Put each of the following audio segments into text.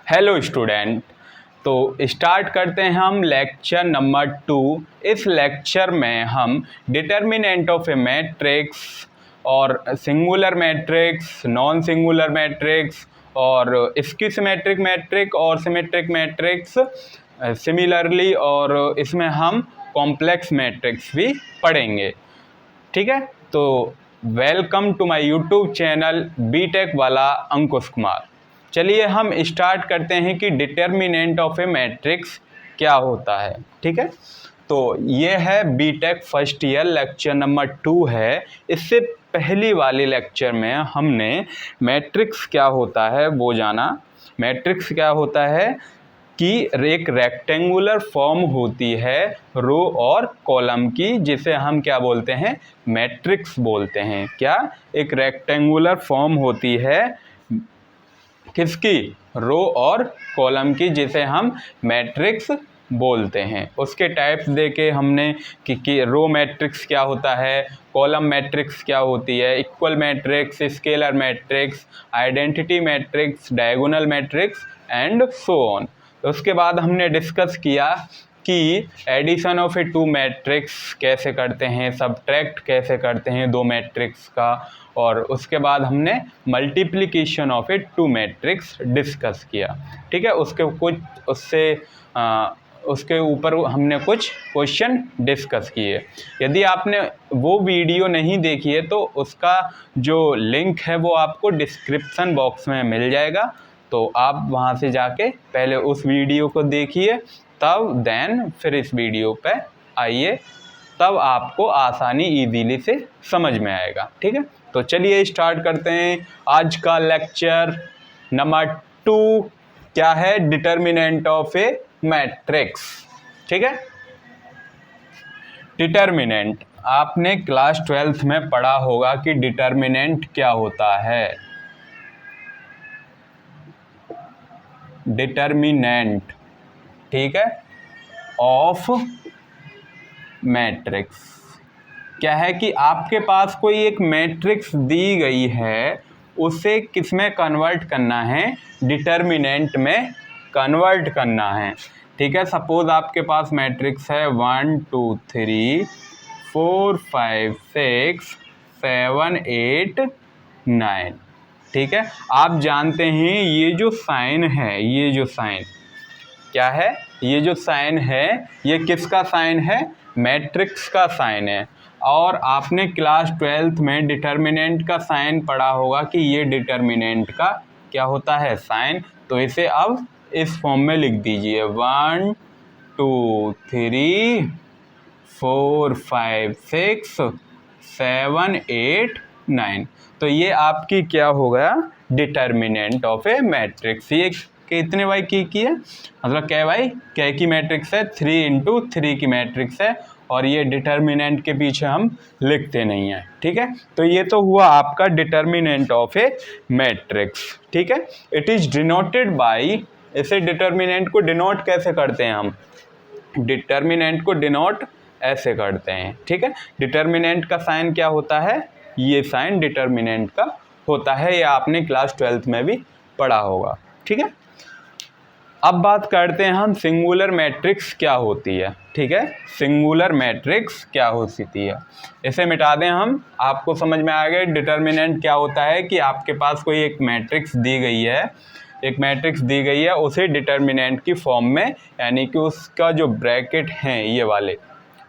Hello student. तो start करते हैं हम लेक्चर नंबर 2। इस लेक्चर में हम डिटर्मिनेंट ऑफ ए मैट्रिक्स और singular matrix, non singular matrix और इसकी सिमेट्रिक मैट्रिक और सिमेट्रिक मैट्रिक्स सिमिलरली, और इसमें हम कॉम्प्लेक्स मैट्रिक्स भी पढ़ेंगे। ठीक है, तो welcome to my YouTube channel BTech वाला अंकुश कुमार। चलिए हम स्टार्ट करते हैं कि डिटर्मिनेंट ऑफ ए मैट्रिक्स क्या होता है। ठीक है, तो ये है BTech first year lecture number 2 है। इससे पहली वाली लेक्चर में हमने मैट्रिक्स क्या होता है वो जाना। मैट्रिक्स क्या होता है कि एक रेक्टेंगुलर फॉर्म होती है रो और कॉलम की, जिसे हम क्या बोलते हैं, मैट्रिक्स बोलते हैं। क्या? एक रेक्टेंगुलर फॉर्म होती है किसकी? रो और कॉलम की, जिसे हम मैट्रिक्स बोलते हैं। उसके टाइप्स देके हमने कि रो मैट्रिक्स क्या होता है, कॉलम मैट्रिक्स क्या होती है, equal matrix, scalar matrix, identity matrix, diagonal matrix and so on. उसके बाद हमने डिस्कस किया कि addition of a two matrix कैसे करते हैं, सब्ट्रैक्ट कैसे करते हैं दो मैट्रिक्स का, और उसके बाद हमने multiplication of a two matrix discuss किया। ठीक है, उसके ऊपर हमने कुछ क्वेश्चन डिस्कस किए। यदि आपने वो वीडियो नहीं देखी है तो उसका जो लिंक है वो आपको डिस्क्रिप्शन बॉक्स में मिल जाएगा, तो आप वहाँ से जाके पहले उस वीडियो को देखिए, तब देन फिर इस वीडियो पे आइए, तब आपको आसानी ईजीली से समझ में आएगा। ठीक है, तो चलिए स्टार्ट करते हैं आज का लेक्चर नंबर 2। क्या है? Determinant of A matrix. ठीक है, डिटर्मिनेंट आपने क्लास 12th में पढ़ा होगा कि डिटर्मिनेंट क्या होता है। डिटर्मिनेंट, ठीक है, ऑफ मैट्रिक्स क्या है कि आपके पास कोई एक मैट्रिक्स दी गई है, उसे किस में कन्वर्ट करना है? डिटर्मिनेंट में कन्वर्ट करना है। ठीक है, सपोज आपके पास मैट्रिक्स है 1 2 3 4 5 6 7 8 9। ठीक है, आप जानते हैं ये जो साइन है, ये जो साइन क्या है, ये जो साइन है ये किसका साइन है? मैट्रिक्स का साइन है। और आपने क्लास 12th में डिटर्मिनेंट का साइन पढ़ा होगा कि ये डिटर्मिनेंट का क्या होता है? साइन। तो इसे अब इस फॉर्म में लिख दीजिए 1 2 3 4 5 6 7 8 9। तो ये आपकी क्या हो गया? Determinant of A matrix. ये कितने बाई की है, मतलब क्या बाई क्या की मैट्रिक्स है? 3 इंटू 3 की मैट्रिक्स है, और ये डिटर्मिनेंट के पीछे हम लिखते नहीं हैं। ठीक है, तो ये तो हुआ आपका डिटर्मिनेंट ऑफ ए मैट्रिक्स। ठीक है, इट इज डिनोटेड बाई, इसे डिटर्मिनेंट को डिनोट कैसे करते हैं हम? डिटर्मिनेंट को डिनोट ऐसे करते हैं। ठीक है, डिटर्मिनेंट का साइन क्या होता है? ये साइन डिटर्मिनेंट का होता है, या आपने क्लास 12th में भी पढ़ा होगा। ठीक है, अब बात करते हैं हम सिंगुलर मैट्रिक्स क्या होती है। ठीक है, सिंगुलर मैट्रिक्स क्या होती है, इसे मिटा दें हम, आपको समझ में आ गया। डिटर्मिनेंट क्या होता है कि आपके पास कोई एक मैट्रिक्स दी गई है, एक मैट्रिक्स दी गई है, उसे डिटर्मिनेंट की फॉर्म में, यानी कि उसका जो ब्रैकेट हैं ये वाले,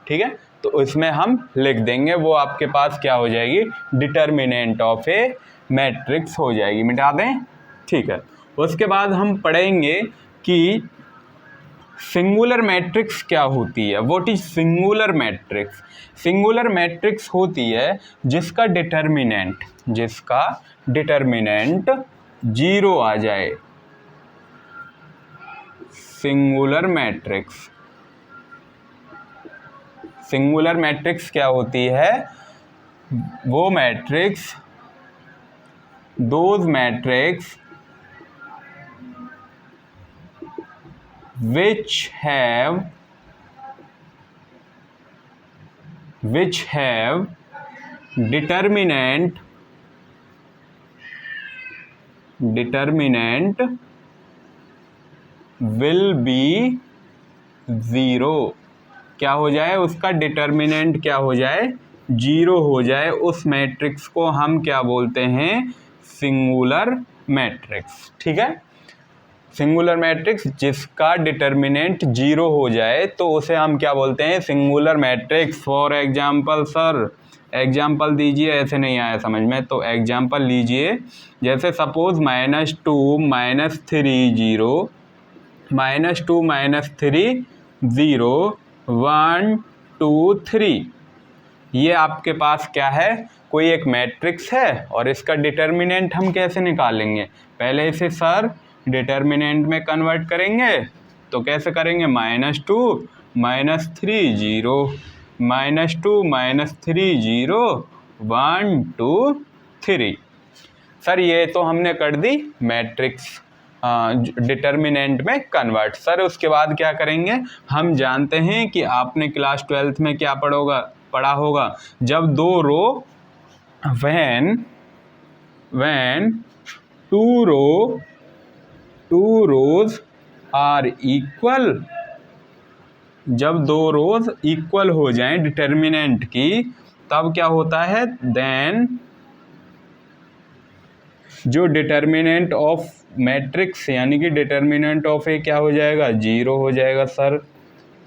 ठीक है, तो इसमें हम लिख देंगे, वो आपके पास क्या हो जाएगी? डिटर्मिनेंट ऑफ ए मैट्रिक्स हो जाएगी। मिटा दें, ठीक है। उसके बाद हम पढ़ेंगे कि सिंगुलर मैट्रिक्स क्या होती है। What is singular matrix? Singular matrix होती है जिसका डिटर्मिनेंट 0 आ जाए। सिंगुलर मैट्रिक्स, सिंगुलर मैट्रिक्स क्या होती है? वो matrix, those matrix which have determinant will be 0, क्या हो जाए, उसका डिटर्मिनेंट क्या हो जाए, 0 हो जाए। उस मैट्रिक्स को हम क्या बोलते हैं, सिंगुलर मैट्रिक्स। ठीक है, सिंगुलर मैट्रिक्स जिसका डिटर्मिनेंट 0 हो जाए तो उसे हम क्या बोलते हैं, singular matrix. For example sir, example दीजिए, ऐसे नहीं आया समझ में तो एग्जाम्पल लीजिए। जैसे सपोज -2 -3 0, -2 -3 0 1 2 3, ये आपके पास क्या है, कोई एक मैट्रिक्स है और इसका डिटर्मिनेंट हम कैसे निकालेंगे, पहले इसे सर डिटर्मिनेंट में कन्वर्ट करेंगे। तो कैसे करेंगे, -2 -3 0 -2 -3 0 1 2 3। सर ये तो हमने कर दी मैट्रिक्स डिटर्मिनेंट में कन्वर्ट। सर उसके बाद क्या करेंगे, हम जानते हैं कि आपने क्लास 12th में क्या पढ़ा होगा, जब दो रो when two rows are equal, जब दो रोज इक्वल हो जाएं डिटर्मिनेंट की, तब क्या होता है, देन जो डिटर्मिनेंट ऑफ मैट्रिक्स यानी कि डिटर्मिनेंट ऑफ ए क्या हो जाएगा, 0 हो जाएगा सर।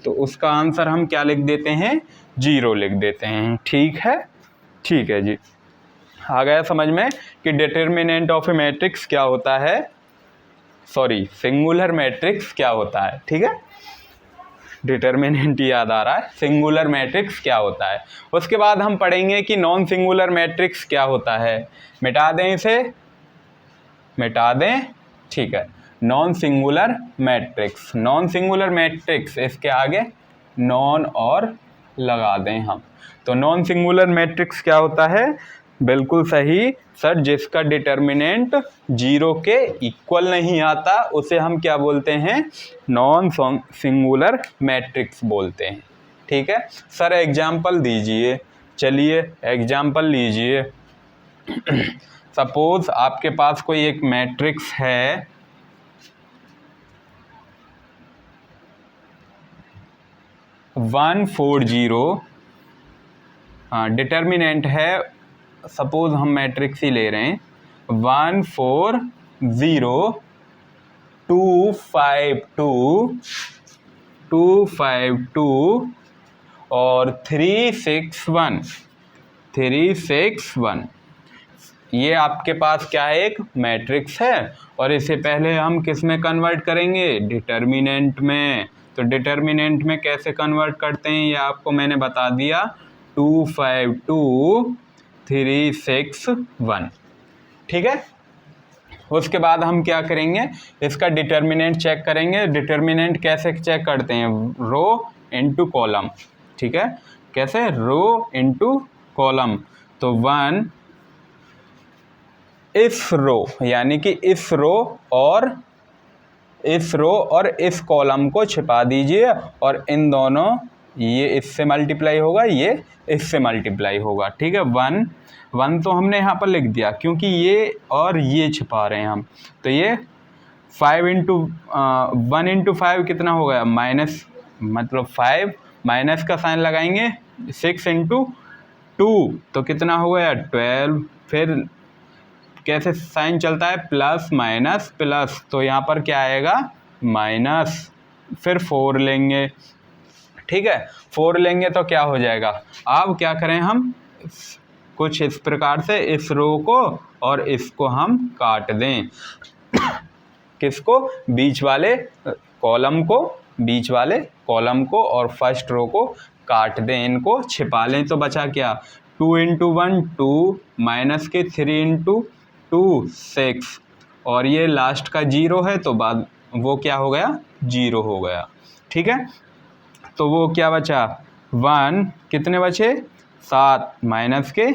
तो उसका आंसर हम क्या लिख देते हैं, 0 लिख देते हैं। ठीक है, ठीक है जी, आ गया समझ में कि डिटर्मिनेंट ऑफ ए मैट्रिक्स क्या होता है, सॉरी सिंगुलर मैट्रिक्स क्या होता है। ठीक है, डिटर्मिनेंट याद आ रहा है, सिंगुलर मैट्रिक्स क्या होता है। उसके बाद हम पढ़ेंगे कि नॉन सिंगुलर मैट्रिक्स क्या होता है। मिटा दें इसे, मिटा दें, ठीक है। Non singular matrix, non singular matrix, इसके आगे नॉन और लगा दें हम। तो नॉन सिंगुलर मैट्रिक्स क्या होता है, बिल्कुल सही सर, जिसका डिटर्मिनेंट 0 के इक्वल नहीं आता उसे हम क्या बोलते हैं, नॉन सिंगुलर मैट्रिक्स बोलते हैं। ठीक है सर, एग्जाम्पल दीजिए, चलिए एग्जाम्पल लीजिए। सपोज आपके पास कोई एक मैट्रिक्स है, वन 4 0, हाँ डिटर्मिनेंट है, सपोज हम मैट्रिक्स ही ले रहे हैं, 1 4 0 2 5 2 2 5 2 और 3 6 1 3 6 1। ये आपके पास क्या है, एक मैट्रिक्स है और इसे पहले हम किस में कन्वर्ट करेंगे, डिटर्मिनेंट में। तो डिटर्मिनेंट में कैसे कन्वर्ट करते हैं ये आपको मैंने बता दिया, 2 5 2 3 6 1। ठीक है, उसके बाद हम क्या करेंगे, इसका डिटर्मिनेंट चेक करेंगे। डिटर्मिनेंट कैसे चेक करते हैं, रो इनटू कॉलम। ठीक है, कैसे, रो इनटू कॉलम। तो 1 इस रो यानी कि इस रो और इस कॉलम को छिपा दीजिए और इन दोनों, ये इससे मल्टीप्लाई होगा, ये इससे मल्टीप्लाई होगा। ठीक है, 1 तो हमने यहाँ पर लिख दिया क्योंकि ये और ये छिपा रहे हैं हम। तो ये 5 इंटू 1 इंटू 5 कितना हो गया, माइनस, मतलब 5 माइनस का साइन लगाएंगे, 6 इंटू 2 तो कितना हो गया, 12। फिर कैसे साइन चलता है, प्लस माइनस प्लस, तो यहाँ पर क्या आएगा, माइनस। फिर 4 लेंगे, ठीक है, 4 लेंगे तो क्या हो जाएगा। अब क्या करें हम, कुछ इस प्रकार से इस रो को और इसको हम काट दें। किसको, बीच वाले कॉलम को, बीच वाले कॉलम को और फर्स्ट रो को काट दें, इनको छिपा लें। तो बचा क्या, 2 इंटू 1 2 माइनस के 3 इंटू 2 6 और ये लास्ट का 0 है तो बाद वो क्या हो गया, 0 हो गया। ठीक है, तो वो क्या बचा, 1 कितने बचे, 7 माइनस के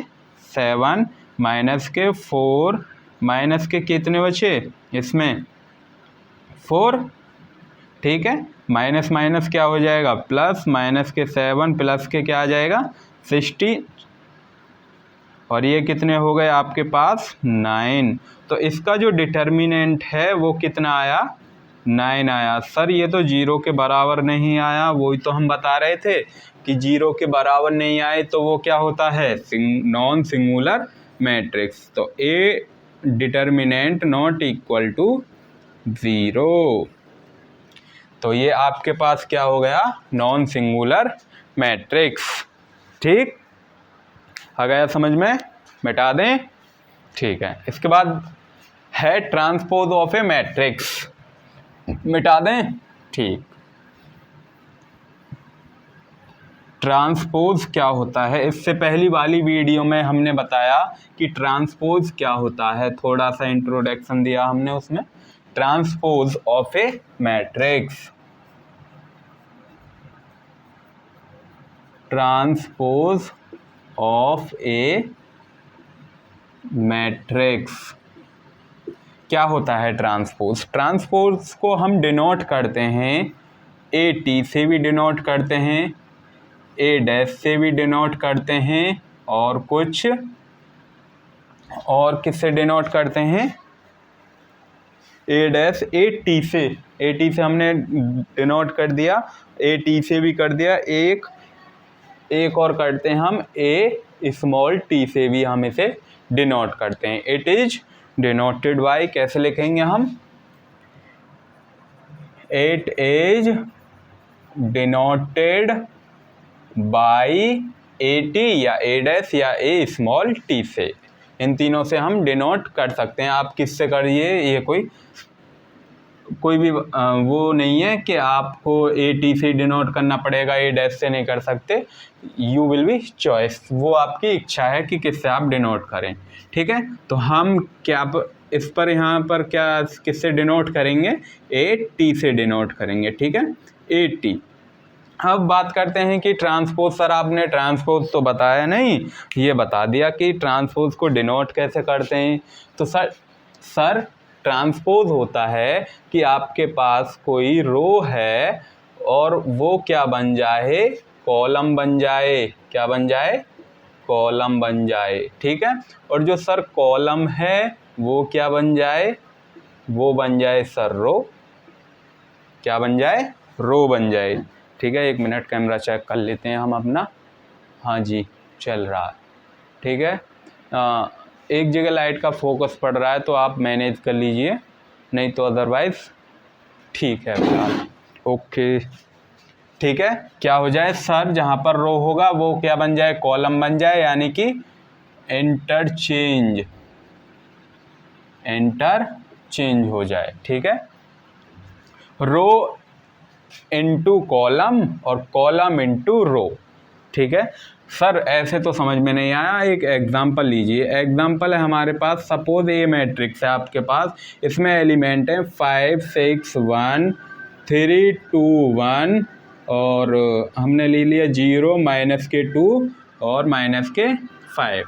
7 माइनस के 4 माइनस के कितने बचे इसमें 4। ठीक है, माइनस माइनस क्या हो जाएगा, प्लस, माइनस के 7 प्लस के क्या आ जाएगा 60 और ये कितने हो गए आपके पास 9। तो इसका जो डिटर्मिनेंट है वो कितना आया, 9 आया। सर ये तो 0 के बराबर नहीं आया, वही तो हम बता रहे थे कि 0 के बराबर नहीं आए तो वो क्या होता है, नॉन सिंगुलर मैट्रिक्स। तो A determinant not equal to 0, तो ये आपके पास क्या हो गया, नॉन सिंगुलर मैट्रिक्स। ठीक, आ गया समझ में, मिटा दें। ठीक है, इसके बाद है ट्रांसपोज ऑफ ए मैट्रिक्स, मिटा दें। ठीक, ट्रांसपोज क्या होता है, इससे पहली वाली वीडियो में हमने बताया कि ट्रांसपोज क्या होता है, थोड़ा सा इंट्रोडक्शन दिया हमने उसमें। Transpose of A matrix, transpose of A matrix क्या होता है। ट्रांसपोज, ट्रांसपोज को हम डिनोट करते हैं ए टी से भी डिनोट करते हैं, ए डैश से भी डिनोट करते हैं, और कुछ और किससे डिनोट करते हैं, ए डैश ए टी से, ए टी से हमने डिनोट कर दिया, ए टी से भी कर दिया, एक और करते हैं हम ए स्मॉल टी से भी हम इसे डिनोट करते हैं। इट इज डिनोटेड बाय, कैसे लिखेंगे हम, it is denoted by A T या ए डैश या ए स्मॉल टी से, इन तीनों से हम डिनोट कर सकते हैं। आप किससे करिए, ये कोई भी वो नहीं है कि आपको ए टी से डिनोट करना पड़ेगा, ए डैश से नहीं कर सकते, यू विल बी चॉइस, वो आपकी इच्छा है कि किससे आप डिनोट करें। ठीक है, तो हम क्या इस पर यहाँ पर क्या किससे डिनोट करेंगे, ए टी से डिनोट करेंगे। ठीक है, ए टी। अब बात करते हैं कि ट्रांसपोज, सर आपने ट्रांसपोज तो बताया नहीं, ये बता दिया कि ट्रांसपोज को डिनोट कैसे करते हैं। तो सर ट्रांसपोज होता है कि आपके पास कोई रो है और वो क्या बन जाए, कॉलम बन जाए, क्या बन जाए, कॉलम बन जाए। ठीक है, और जो सर कॉलम है वो क्या बन जाए, वो बन जाए सर रो, क्या बन जाए, रो बन जाए। ठीक है, 1 मिनट कैमरा चेक कर लेते हैं हम अपना, हाँ जी चल रहा है। ठीक है, एक जगह लाइट का फोकस पड़ रहा है तो आप मैनेज कर लीजिए, नहीं तो अदरवाइज ठीक है फिलहाल, ओके। ठीक है, क्या हो जाए सर, जहाँ पर रो होगा वो क्या बन जाए, कॉलम बन जाए, यानी कि इंटरचेंज हो जाए। ठीक है, रो इनटू कॉलम और कॉलम इनटू रो। ठीक है, सर ऐसे तो समझ में नहीं आया, एक एग्जांपल लीजिए। एग्जांपल है हमारे पास, सपोज ए मैट्रिक्स है आपके पास, इसमें एलिमेंट है 5 6 1 3 2 1, और हमने ले लिया 0 -2 और -5।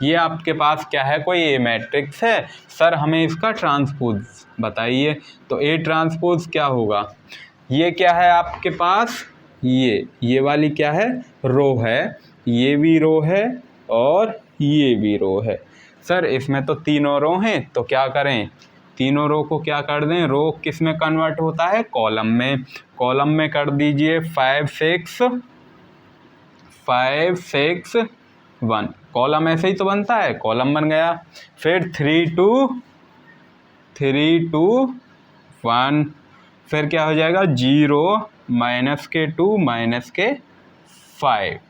ये आपके पास क्या है, कोई ए मैट्रिक्स है। सर हमें इसका ट्रांसपोज बताइए, तो ए ट्रांसपोज क्या होगा, ये क्या है आपके पास, ये वाली क्या है, रो है, ये भी रो है और ये भी रो है। सर इसमें तो तीनों रो हैं, तो क्या करें, तीनों रो को क्या कर दें, रो किस में कन्वर्ट होता है, कॉलम में। कॉलम में कर दीजिए 5 6 1, कॉलम ऐसे ही तो बनता है, कॉलम बन गया। फिर 3 2 1, फिर क्या हो जाएगा, 0 -2 -5।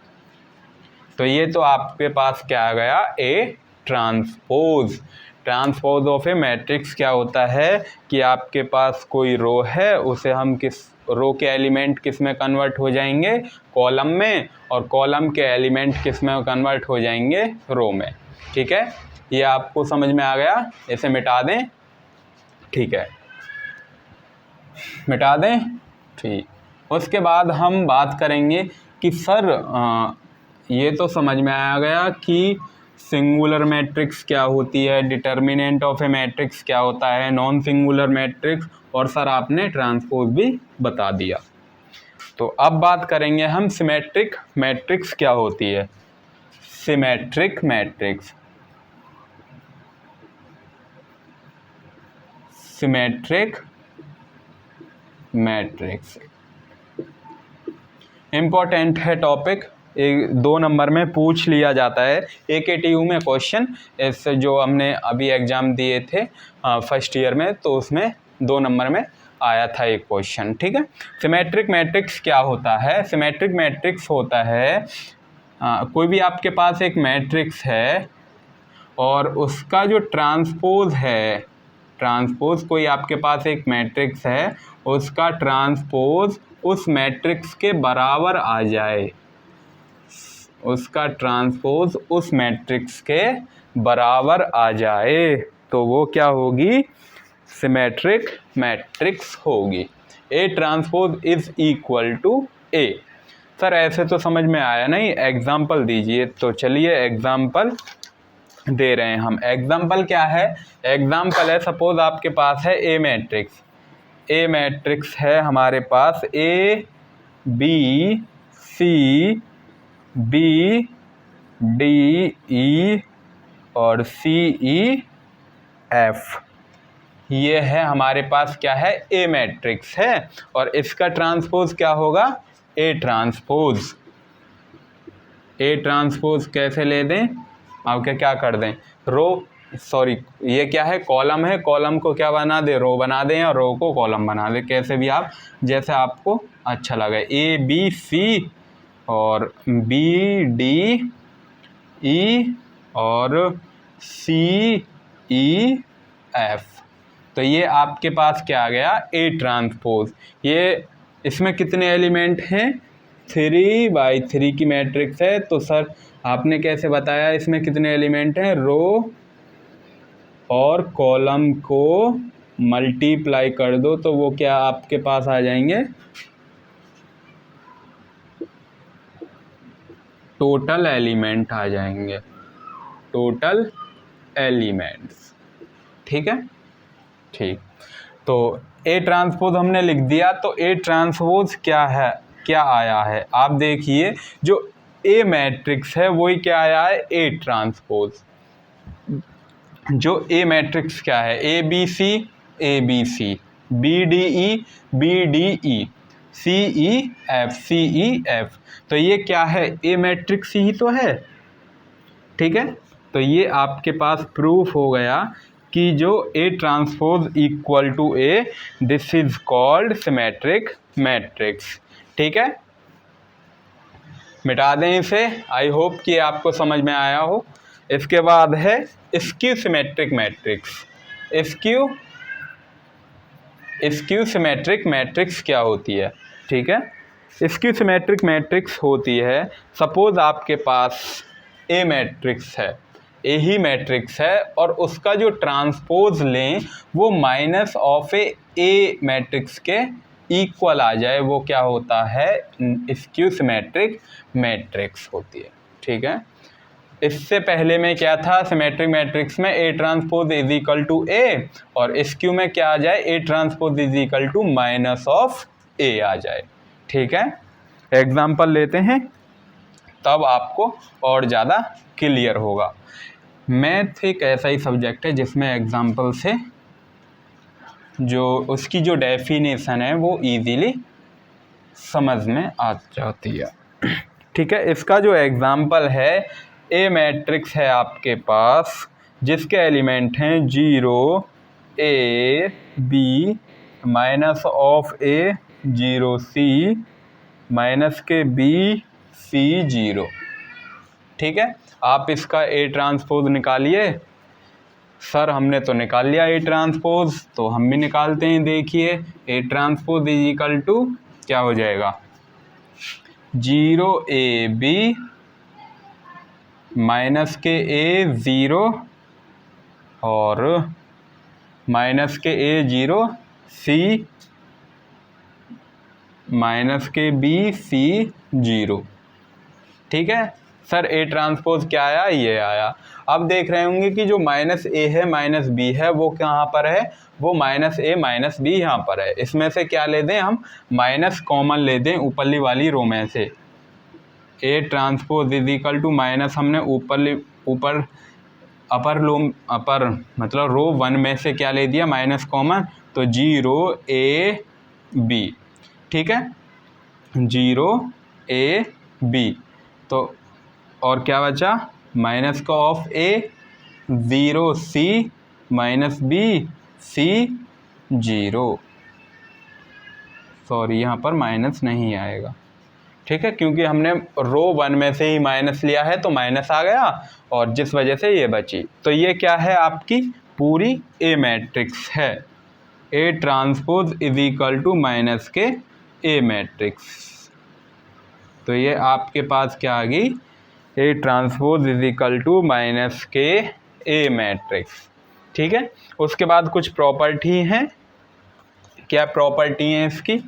तो ये तो आपके पास क्या आ गया, A transpose. Transpose of A matrix क्या होता है कि आपके पास कोई रो है, उसे हम किस रो के एलिमेंट किस में कन्वर्ट हो जाएंगे, कॉलम में, और कॉलम के एलिमेंट किस में कन्वर्ट हो जाएंगे, रो में। ठीक है, ये आपको समझ में आ गया, इसे मिटा दें। ठीक है, मिटा दें। ठीक, उसके बाद हम बात करेंगे कि सर ये तो समझ में आ गया कि सिंगुलर मैट्रिक्स क्या होती है, डिटर्मिनेंट ऑफ ए मैट्रिक्स क्या होता है, नॉन सिंगुलर मैट्रिक्स, और सर आपने ट्रांसपोज भी बता दिया। तो अब बात करेंगे हम सिमेट्रिक मैट्रिक्स क्या होती है। Symmetric matrix, symmetric matrix. Important है टॉपिक, 2 नंबर में पूछ लिया जाता है AKTU में क्वेश्चन। इस जो हमने अभी एग्ज़ाम दिए थे फर्स्ट ईयर में, तो उसमें 2 नंबर में आया था एक क्वेश्चन। ठीक है, सिमेट्रिक मैट्रिक्स क्या होता है? सिमेट्रिक मैट्रिक्स होता है कोई भी आपके पास एक मैट्रिक्स है और उसका जो ट्रांसपोज है, ट्रांसपोज कोई आपके पास एक मैट्रिक्स है, उसका ट्रांसपोज उस मैट्रिक्स के बराबर आ जाए, उसका ट्रांसपोज उस मैट्रिक्स के बराबर आ जाए, तो वो क्या होगी? सिमेट्रिक मैट्रिक्स होगी। A transpose is equal to A। Sir ऐसे तो समझ में आया नहीं, एग्जाम्पल दीजिए। तो चलिए एग्जाम्पल दे रहे हैं हम। एग्जाम्पल क्या है? एग्जाम्पल है, सपोज आपके पास है A मैट्रिक्स। A मैट्रिक्स है हमारे पास A B C B D E और C E F। ये है हमारे पास क्या है? A मैट्रिक्स है और इसका ट्रांसपोज क्या होगा? A transpose. A ट्रांसपोज कैसे ले दें? आप क्या कर दें? रो, सॉरी ये क्या है? कॉलम है, कॉलम को क्या बना दे? रो बना दें, या रो को कॉलम बना दें, कैसे भी आप, जैसे आपको अच्छा लगे। A B C और B D E और C E F। तो ये आपके पास क्या आ गया? A transpose. ये इसमें कितने एलिमेंट हैं? 3x3 की मैट्रिक्स है। तो सर आपने कैसे बताया इसमें कितने एलिमेंट हैं? रो और कॉलम को मल्टीप्लाई कर दो तो वो क्या आपके पास आ जाएंगे? टोटल एलिमेंट आ जाएंगे, टोटल एलिमेंट्स। ठीक है, ठीक। तो A ट्रांसपोज हमने लिख दिया। तो A ट्रांसपोज क्या है, क्या आया है? आप देखिए, जो A मैट्रिक्स है वही क्या आया है? A transpose. जो A मैट्रिक्स क्या है? A B C A B C, B D E B D E, C E F C E F। तो ये क्या है? A मैट्रिक्स ही तो है। ठीक है, तो ये आपके पास प्रूफ हो गया कि जो A transpose equal to A, this is called symmetric matrix. ठीक है, मिटा दें इसे। आई होप कि आपको समझ में आया हो। इसके बाद है skew symmetric matrix. Skew symmetric matrix क्या होती है? ठीक है, स्क्यू सिमेट्रिक मैट्रिक्स होती है, सपोज आपके पास A मैट्रिक्स है, A ही मैट्रिक्स है और उसका जो ट्रांसपोज लें वो माइनस ऑफ A मैट्रिक्स के इक्वल आ जाए, वो क्या होता है? स्क्यू सिमेट्रिक मैट्रिक्स होती है। ठीक है, इससे पहले में क्या था? सिमेट्रिक मैट्रिक्स में A transpose is equal to A और स्क्यू में क्या आ जाए? A transpose is equal to minus of A आ जाए। ठीक है, एग्जाम्पल लेते हैं तब आपको और ज़्यादा क्लियर होगा। मैथ एक ऐसा ही सब्जेक्ट है जिसमें एग्जाम्पल से जो उसकी जो डेफिनेशन है वो इजीली समझ में आ जाती है। ठीक है, इसका जो एग्जाम्पल है, A मैट्रिक्स है आपके पास जिसके एलिमेंट हैं 0 A B minus of A 0 C minus के B C 0। ठीक है, आप इसका A ट्रांसपोज निकालिए। सर हमने तो निकाल लिया A ट्रांसपोज, तो हम भी निकालते हैं। देखिए A transpose is equal to क्या हो जाएगा? 0 AB माइनस के A 0 और माइनस के A 0 C माइनस के B C 0। ठीक है सर, A ट्रांसपोज क्या आया? ये आया। अब देख रहे होंगे कि जो माइनस A है माइनस B है वो कहाँ पर है? वो माइनस A माइनस B यहाँ पर है। इसमें से क्या ले दें हम? माइनस कॉमन ले दें ऊपरली वाली रो में से। A transpose is equal to minus, हमने ऊपर अपर मतलब रो 1 में से क्या ले दिया? Minus common. तो 0 A बी, ठीक है, 0 A B। तो और क्या बचा, माइनस का of A 0 C minus B C 0। Sorry यहाँ पर माइनस नहीं आएगा, ठीक है, क्योंकि हमने रो 1 में से ही माइनस लिया है तो माइनस आ गया, और जिस वजह से ये बची। तो ये क्या है, आपकी पूरी ए मैट्रिक्स है। A transpose is equal to minus के ए मैट्रिक्स। तो ये आपके पास क्या आ गई, A transpose is equal to minus के ए मैट्रिक्स, ठीक है। उसके बाद कुछ प्रॉपर्टी हैं। क्या प्रॉपर्टी हैं इसकी,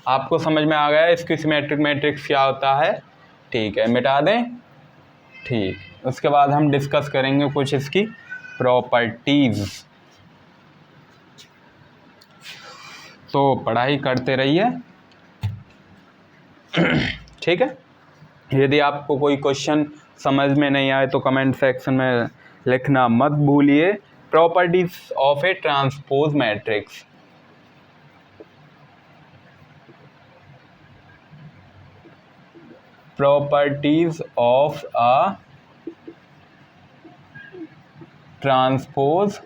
आपको समझ में आ गया इसकी सिमेट्रिक मैट्रिक्स क्या होता है, ठीक है, मिटा दें, ठीक। उसके बाद हम डिस्कस करेंगे कुछ इसकी प्रॉपर्टीज़। तो पढ़ाई करते रहिए, ठीक है। यदि आपको कोई क्वेश्चन समझ में नहीं आए तो कमेंट सेक्शन में लिखना मत भूलिए। Properties of A transpose matrix. Properties of a transpose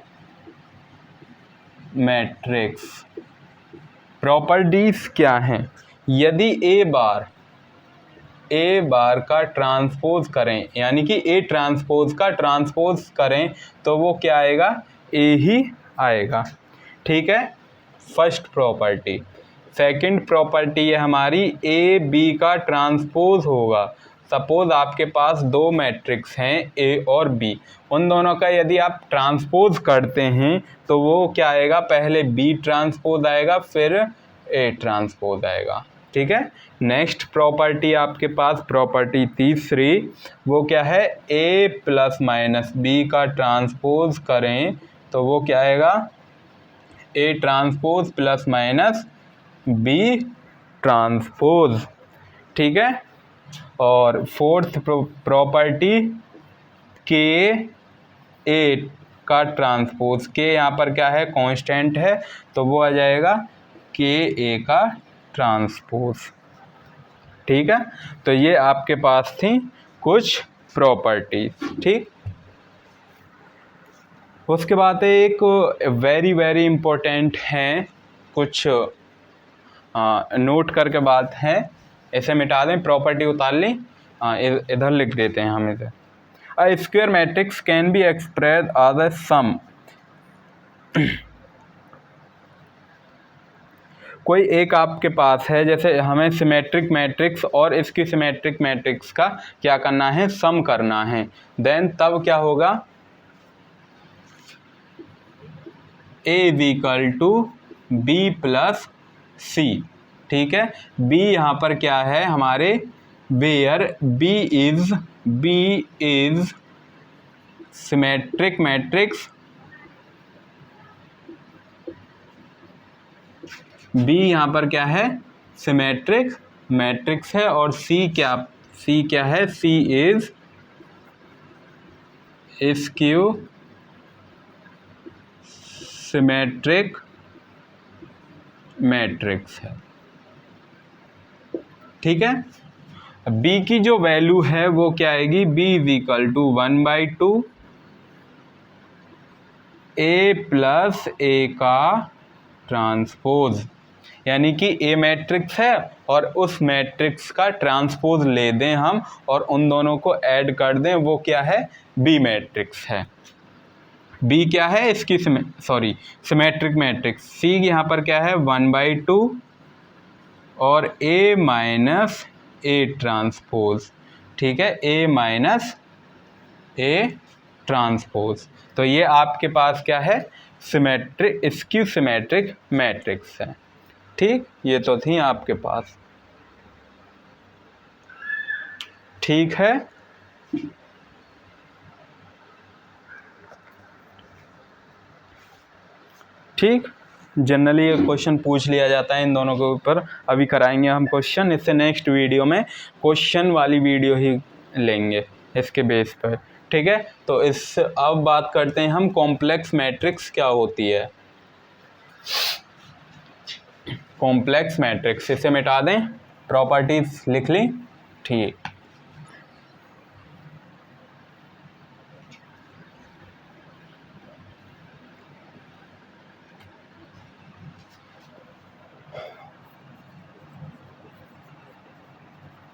matrix. Properties क्या हैं, यदि ए बार का ट्रांसपोज करें, यानी कि ए ट्रांसपोज का ट्रांसपोज करें तो वो क्या आएगा, ए ही आएगा, ठीक है, फर्स्ट प्रॉपर्टी। सेकंड प्रॉपर्टी है हमारी, ए बी का ट्रांसपोज होगा। सपोज आपके पास दो मैट्रिक्स हैं ए और बी, उन दोनों का यदि आप ट्रांसपोज करते हैं तो वो क्या आएगा, पहले बी ट्रांसपोज आएगा फिर ए ट्रांसपोज आएगा, ठीक है। नेक्स्ट प्रॉपर्टी आपके पास, प्रॉपर्टी तीसरी, वो क्या है, ए प्लस माइनस बी का ट्रांसपोज करें तो वो क्या आएगा, A transpose plus minus B transpose, ठीक है। और फोर्थ प्रॉपर्टी, के ए का ट्रांसपोज, के यहाँ पर क्या है, कांस्टेंट है, तो वो आ जाएगा के ए का ट्रांसपोज, ठीक है। तो ये आपके पास थी कुछ प्रॉपर्टीज, ठीक। उसके बाद एक वेरी वेरी इम्पोर्टेंट है, कुछ नोट करके बात है, ऐसे मिटा दें, प्रॉपर्टी उतार ली, इधर लिख देते हैं हम इसे। A square matrix can be express as a sum. कोई एक आपके पास है, जैसे हमें सिमेट्रिक मैट्रिक्स और इसकी सिमेट्रिक मैट्रिक्स का क्या करना है, सम करना है, देन तब क्या होगा, A is equal to B plus C, ठीक है। बी यहाँ पर क्या है हमारे, where B is symmetric matrix, B यहाँ पर क्या है, सिमेट्रिक मैट्रिक्स है, और सी क्या है, सी इज स्क्यू सिमेट्रिक मैट्रिक्स है, ठीक है। बी की जो वैल्यू है वो क्या आएगी, B is equal to 1/2 A plus A का ट्रांसपोज, यानी कि ए मैट्रिक्स है और उस मैट्रिक्स का ट्रांसपोज ले दें हम और उन दोनों को ऐड कर दें, वो क्या है, बी मैट्रिक्स है। बी क्या है, इसकी सिमेट्रिक मैट्रिक्स। सी यहाँ पर क्या है, 1/2 और ए माइनस ए ट्रांसपोज, ठीक है, ए माइनस ए ट्रांसपोज। तो ये आपके पास क्या है, सिमेट्रिक स्क्यू सिमेट्रिक मैट्रिक्स है, ठीक। ये तो थी आपके पास, ठीक है। ठीक, जनरली ये क्वेश्चन पूछ लिया जाता है इन दोनों के ऊपर। अभी कराएंगे हम क्वेश्चन, इससे नेक्स्ट वीडियो में क्वेश्चन वाली वीडियो ही लेंगे इसके बेस पर, ठीक है। तो इस अब बात करते हैं हम कॉम्प्लेक्स मैट्रिक्स क्या होती है। कॉम्प्लेक्स मैट्रिक्स, इसे मिटा दें, प्रॉपर्टीज लिख ली, ठीक।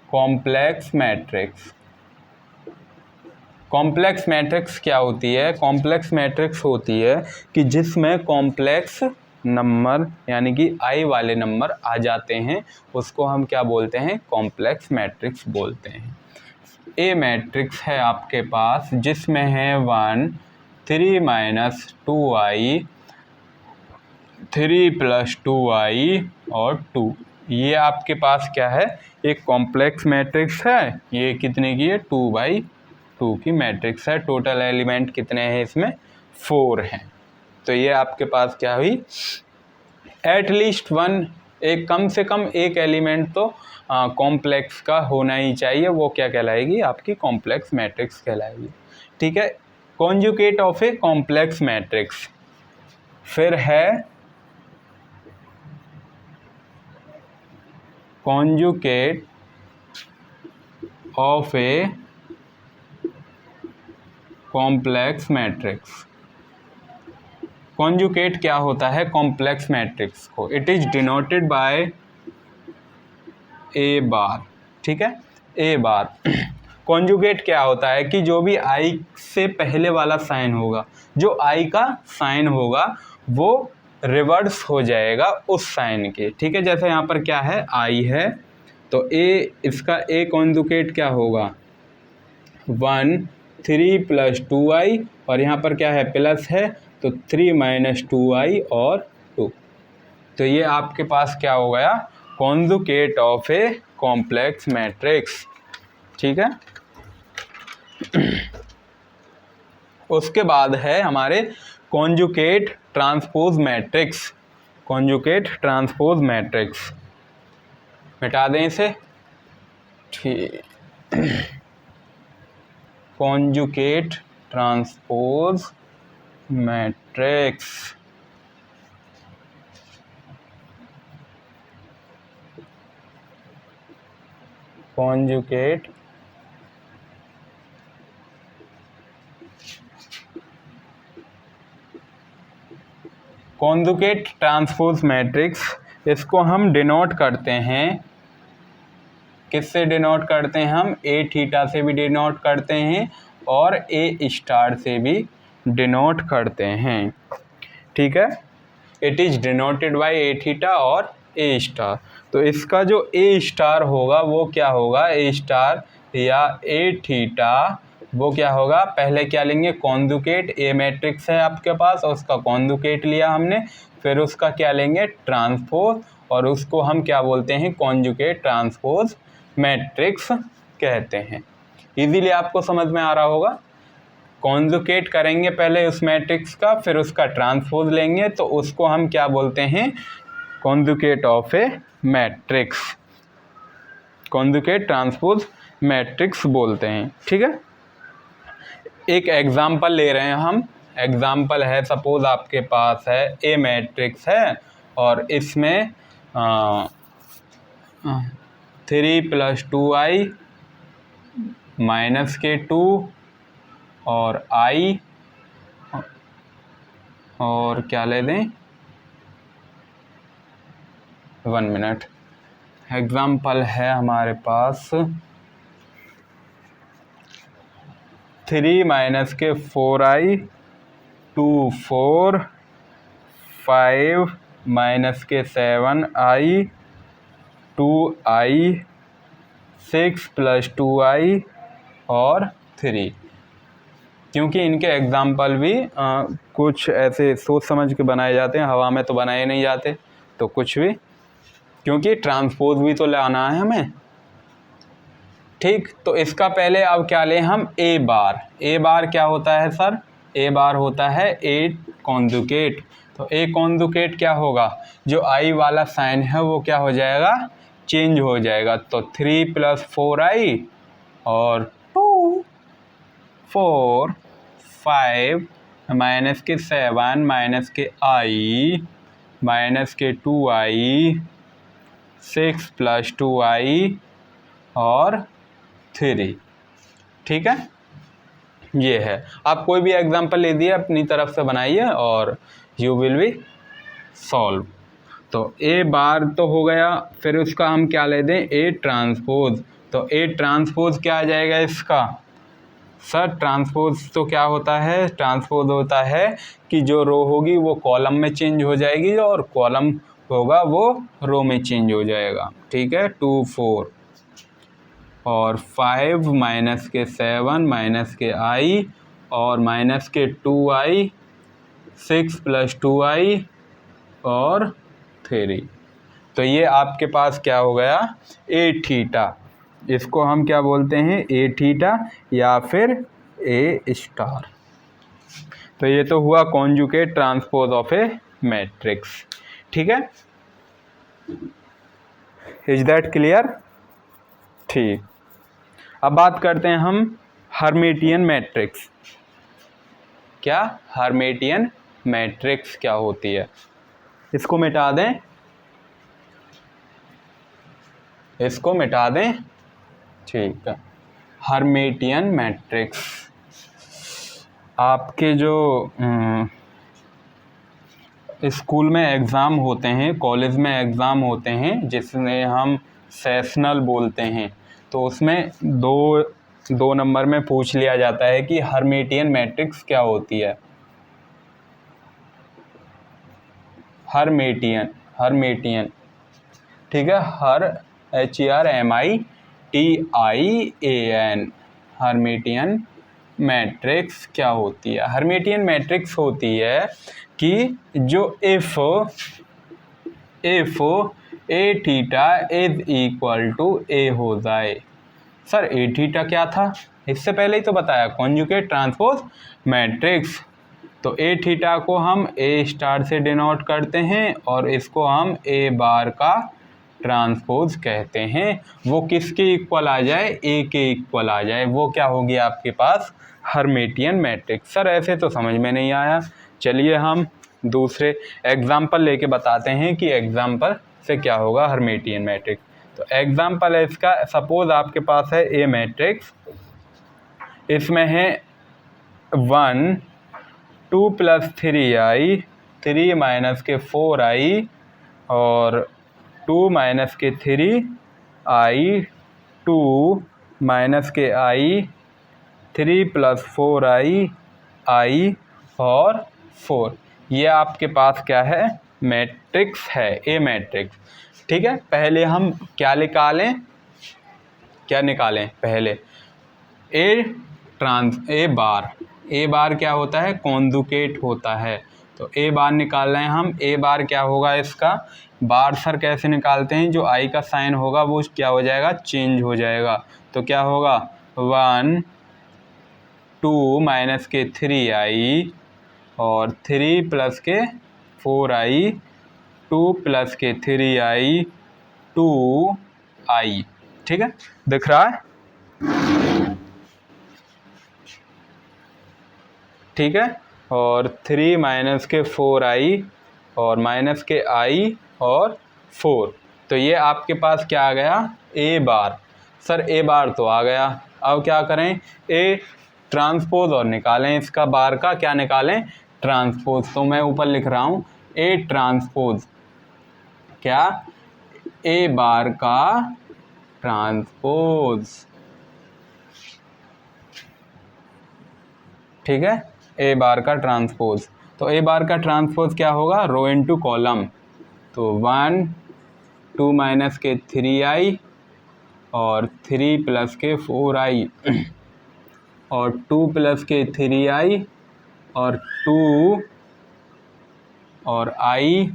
कॉम्प्लेक्स मैट्रिक्स, कॉम्प्लेक्स मैट्रिक्स क्या होती है? कॉम्प्लेक्स मैट्रिक्स होती है कि जिसमें कॉम्प्लेक्स नंबर यानी कि आई वाले नंबर आ जाते हैं, उसको हम क्या बोलते हैं? कॉम्प्लेक्स मैट्रिक्स बोलते हैं। ए मैट्रिक्स है आपके पास जिसमें है 1 3 माइनस 2i 3 प्लस 2i और 2, ये आपके पास क्या है? एक कॉम्प्लेक्स मैट्रिक्स है। ये कितने की है? 2/2 की मैट्रिक्स है। टोटल एलिमेंट कितने हैं इसमें? 4 हैं। तो ये आपके पास क्या हुई? एटलीस्ट वन, एक कम से कम एक एलिमेंट तो कॉम्प्लेक्स का होना ही चाहिए। वो क्या कहलाएगी? आपकी कॉम्प्लेक्स मैट्रिक्स कहलाएगी, ठीक है। Conjugate of a complex matrix फिर है conjugate of a complex matrix. Conjugate क्या होता है कॉम्प्लेक्स मैट्रिक्स को? इट इज डिनोटेड बाय ए बार, ठीक है, ए बार। कॉन्जुगेट क्या होता है कि जो भी आई से पहले वाला साइन होगा, जो आई का साइन होगा वो रिवर्स हो जाएगा उस साइन के, ठीक है। जैसे यहाँ पर क्या है? आई है, तो ए, इसका ए कॉन्जुगेट क्या होगा? 1 3 प्लस 2i, और यहाँ पर क्या है? प्लस है, तो 3 माइनस 2i और 2। तो ये आपके पास क्या हो गया? Conjugate of a complex matrix, ठीक है। उसके बाद है हमारे conjugate transpose matrix. Conjugate transpose matrix, मिटा दें इसे, ठीक। Conjugate transpose matrix, conjugate conjugate transpose matrix, इसको हम डिनोट करते हैं, किससे डिनोट करते हैं? हम ए थीटा से भी डिनोट करते हैं और ए स्टार से भी डिनोट करते हैं, ठीक है। It is denoted by A theta और ए स्टार। तो इसका जो ए स्टार होगा वो क्या होगा? ए स्टार या ए थीटा वो क्या होगा? पहले क्या लेंगे? कॉन्जुगेट। ए मैट्रिक्स है आपके पास और उसका कॉन्जुगेट लिया हमने, फिर उसका क्या लेंगे? ट्रांसपोज, और उसको हम क्या बोलते हैं? कॉन्जुगेट ट्रांसपोज मैट्रिक्स कहते हैं। इजीली आपको समझ में आ रहा होगा। कॉन्जुगेट करेंगे पहले उस मैट्रिक्स का, फिर उसका ट्रांसपोज लेंगे, तो उसको हम क्या बोलते हैं? Conjugate of A matrix, conjugate transpose matrix बोलते हैं, ठीक है। एक एग्जाम्पल ले रहे हैं हम। एग्जाम्पल है, सपोज आपके पास है ए मैट्रिक्स है और इसमें 3 प्लस 2i माइनस के 2 और i, और क्या ले दें? 1 मिनट। एग्जाम्पल है हमारे पास 3 माइनस के 4i 2 4, 5 माइनस के 7i 2i 6 प्लस 2i और 3। क्योंकि इनके एग्जाम्पल भी कुछ ऐसे सोच समझ के बनाए जाते हैं, हवा में तो बनाए नहीं जाते, तो कुछ भी, क्योंकि ट्रांसपोज भी तो लाना है हमें, ठीक। तो इसका पहले अब क्या लें हम? ए बार। ए बार क्या होता है सर? ए बार होता है ए कॉन्जुगेट। तो ए कॉन्जुगेट क्या होगा? जो आई वाला साइन है वो क्या हो जाएगा? चेंज हो जाएगा। तो 3 प्लस 4i और 2 4 5 माइनस के 7 माइनस के i माइनस के 2i 6 + 2i और 3। ठीक है, ये है। आप कोई भी एग्जांपल ले दिए अपनी तरफ से बनाइए और यू विल बी सॉल्व। तो ए बार तो हो गया, फिर उसका हम क्या ले दें, ए ट्रांसपोज। तो ए ट्रांसपोज क्या आ जाएगा इसका, सर ट्रांसपोज तो क्या होता है, ट्रांसपोज होता है कि जो रो होगी वो कॉलम में चेंज हो जाएगी और कॉलम होगा वो रो में चेंज हो जाएगा। ठीक है, 2 4 और 5 माइनस के 7 माइनस के i और माइनस के 2i, 6 + 2i और 3। तो ये आपके पास क्या हो गया, ए थीटा। इसको हम क्या बोलते हैं, ए थीटा या फिर ए स्टार। तो ये तो हुआ conjugate transpose of A matrix. ठीक है, इज दैट क्लियर? ठीक, अब बात करते हैं हम हर्मिटियन मैट्रिक्स। क्या हर्मिटियन मैट्रिक्स क्या होती है, इसको मिटा दें, इसको मिटा दें। ठीक है, हर्मिटियन मैट्रिक्स आपके जो स्कूल में एग्ज़ाम होते हैं, कॉलेज में एग्ज़ाम होते हैं जिसमें हम सेशनल बोलते हैं, तो उसमें दो नंबर में पूछ लिया जाता है कि हर्मिटियन मैट्रिक्स क्या होती है। हर्मिटियन, ठीक है, HERMITIAN, हर्मिटियन मैट्रिक्स क्या होती है। हर्मिटियन मैट्रिक्स होती है कि जो if A theta is equal to A हो जाए। सर ए थीटा क्या था, इससे पहले ही तो बताया, कॉन्जुगेट ट्रांसपोज मैट्रिक्स। तो ए थीटा को हम ए स्टार से डिनोट करते हैं और इसको हम ए बार का ट्रांसपोज कहते हैं। वो किसके इक्वल आ जाए, ए के इक्वल आ जाए, वो क्या होगी आपके पास, हर्मिटियन मैट्रिक्स। सर ऐसे तो समझ में नहीं आया, चलिए हम दूसरे एग्जाम्पल लेके बताते हैं कि एग्जाम्पल से क्या होगा हर्मिटियन मैट्रिक्स। तो एग्जाम्पल है इसका, सपोज आपके पास है ए मैट्रिक्स, इसमें है 1 2 + 3i, 3 माइनस के 4i और 2 माइनस के 3i, 2 माइनस के i, 3 + 4i, i और 4। ये आपके पास क्या है, मैट्रिक्स है, ए मैट्रिक्स। ठीक है, पहले हम क्या निकालें, पहले ए बार क्या होता है, कॉन्जुगेट होता है। तो ए बार निकाल रहे हैं हम, ए बार क्या होगा इसका, बार सर कैसे निकालते हैं, जो आई का साइन होगा वो क्या हो जाएगा, चेंज हो जाएगा। तो क्या होगा, 1 2 माइनस के 3i और 3 + के 4i, 2 + के 3i, 2i। ठीक है, दिख रहा है? ठीक है, और 3 माइनस के 4i और माइनस के i और 4। तो ये आपके पास क्या आ गया, ए बार। सर ए बार तो आ गया, अब क्या करें, ए ट्रांसपोज और निकालें, इसका बार का क्या निकालें, ट्रांसपोज। तो मैं ऊपर लिख रहा हूँ ए ट्रांसपोज, क्या, ए बार का ट्रांसपोज। ठीक है, ए बार का ट्रांसपोज। तो ए बार का ट्रांसपोज क्या होगा, रो इनटू कॉलम। तो 1 2 माइनस के 3i और 3 + के 4i और 2 + के 3i और 2 और i,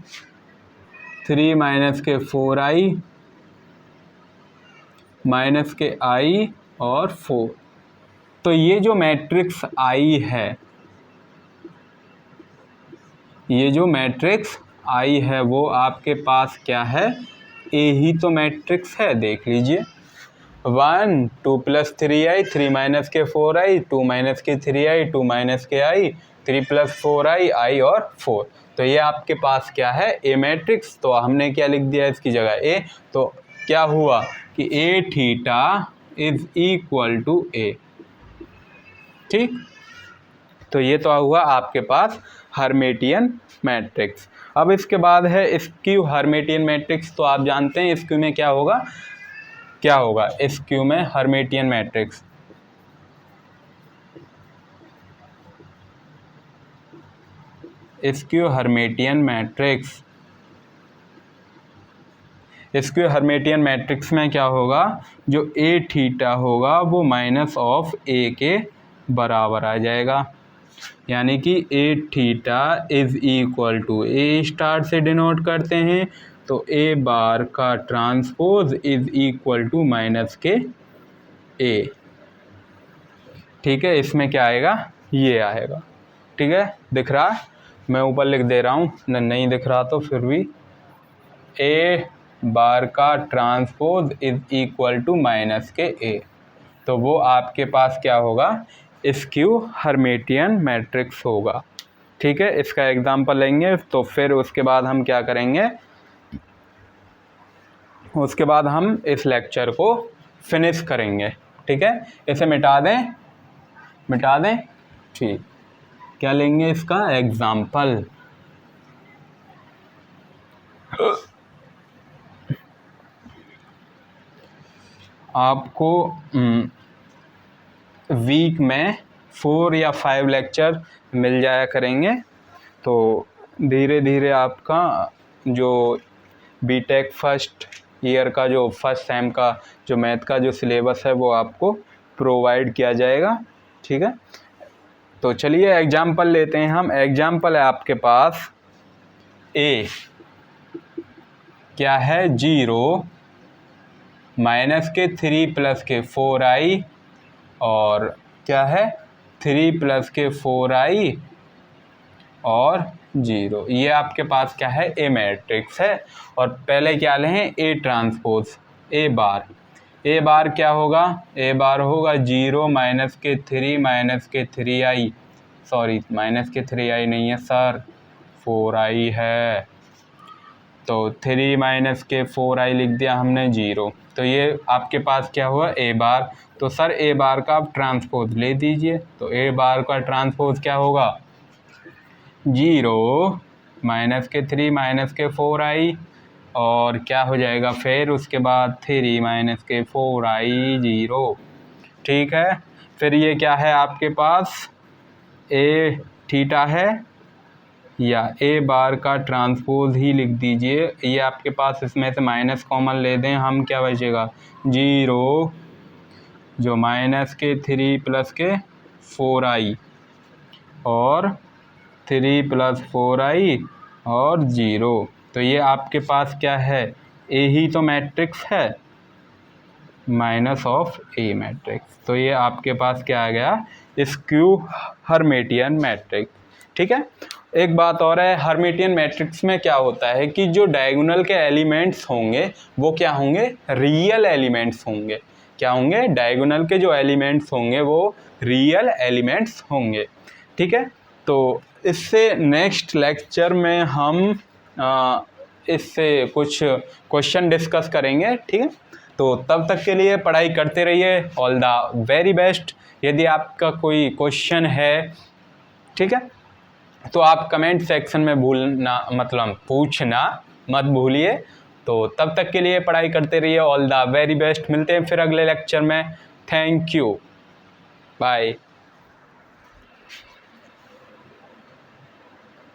3 माइनस के 4i माइनस के i और 4। तो ये जो मैट्रिक्स आई है, ये जो मैट्रिक्स आई है वो आपके पास क्या है, ए ही तो मैट्रिक्स है। देख लीजिए, 1 2 + 3i, 3 माइनस के 4i, 2 माइनस के 3i, 2 माइनस के i, 3 + 4i, i और 4। तो ये आपके पास क्या है, ए मैट्रिक्स। तो हमने क्या लिख दिया इसकी जगह ए, तो क्या हुआ कि A theta is equal to ए। ठीक, तो ये तो हुआ आपके पास हर्मिटियन मैट्रिक्स। अब इसके बाद है स्क्यू हर्मिटियन मैट्रिक्स। तो आप जानते हैं स्क्यू में क्या होगा, क्या होगा स्क्यू में Hermitian matrix. Skew Hermitian matrix, skew Hermitian matrix में क्या होगा, जो ए थीटा होगा वो माइनस ऑफ ए के बराबर आ जाएगा। यानी कि A theta is equal to A star से डिनोट करते हैं, तो ए बार का transpose is equal to minus के ए। ठीक है, इसमें क्या आएगा, ये आएगा। ठीक है, दिख रहा है, मैं ऊपर लिख दे रहा हूँ, नहीं दिख रहा तो फिर भी, ए बार का transpose is equal to minus के ए। तो वो आपके पास क्या होगा, स्क्यू हर्मिटियन मैट्रिक्स होगा। ठीक है, इसका एग्जांपल लेंगे तो फिर उसके बाद हम क्या करेंगे, उसके बाद हम इस लेक्चर को फिनिश करेंगे। ठीक है, इसे मिटा दें, मिटा दें। ठीक, क्या लेंगे इसका एग्जांपल, आपको वीक में 4 या 5 लेक्चर मिल जाया करेंगे। तो धीरे धीरे आपका जो बीटेक फर्स्ट ईयर का जो फर्स्ट सेम का जो मैथ का जो सिलेबस है वो आपको प्रोवाइड किया जाएगा। ठीक है, तो चलिए एग्जाम्पल लेते हैं हम। एग्जाम्पल है आपके पास ए क्या है, 0 माइनस के 3 प्लस के 4i और क्या है 3 प्लस के 4i और 0। ये आपके पास क्या है, ए मैट्रिक्स है। और पहले क्या लें, ए ट्रांसपोज ए बार। ए बार क्या होगा, ए बार होगा 0 माइनस के 3 माइनस के 3i, सॉरी माइनस के 3i नहीं है सर, 4i है। तो 3 माइनस के 4i लिख दिया हमने 0। तो ये आपके पास क्या हुआ, ए बार। तो सर ए बार का आप ट्रांसपोज ले दीजिए। तो ए बार का ट्रांसपोज क्या होगा, 0 माइनस के 3 माइनस के 4i और क्या हो जाएगा फिर उसके बाद 3 माइनस के 4i 0। ठीक है, फिर ये क्या है आपके पास, ए थीटा है या ए बार का ट्रांसपोज ही लिख दीजिए। ये आपके पास इसमें से माइनस कॉमन ले दें हम, क्या बचेगा 0 जो माइनस के 3 प्लस के 4i और 3 प्लस 4i और 0। तो ये आपके पास क्या है, ए ही तो मैट्रिक्स है, माइनस ऑफ ए मैट्रिक्स। तो ये आपके पास क्या आ गया, स्क्यू हर्मिटियन मैट्रिक्स। ठीक है, एक बात और है, हर्मिटियन मैट्रिक्स में क्या होता है कि जो डायगोनल के एलिमेंट्स होंगे वो क्या होंगे, रियल एलिमेंट्स होंगे। क्या होंगे, डायगोनल के जो एलिमेंट्स होंगे वो रियल एलिमेंट्स होंगे। ठीक है, तो इससे नेक्स्ट लेक्चर में हम इससे कुछ क्वेश्चन डिस्कस करेंगे। ठीक है, तो तब तक के लिए पढ़ाई करते रहिए। All the very best. यदि आपका कोई क्वेश्चन है, ठीक है, तो आप कमेंट सेक्शन में पूछना मत भूलिए। तो तब तक के लिए पढ़ाई करते रहिए। All the very best. मिलते हैं फिर अगले लेक्चर में। Thank you, bye.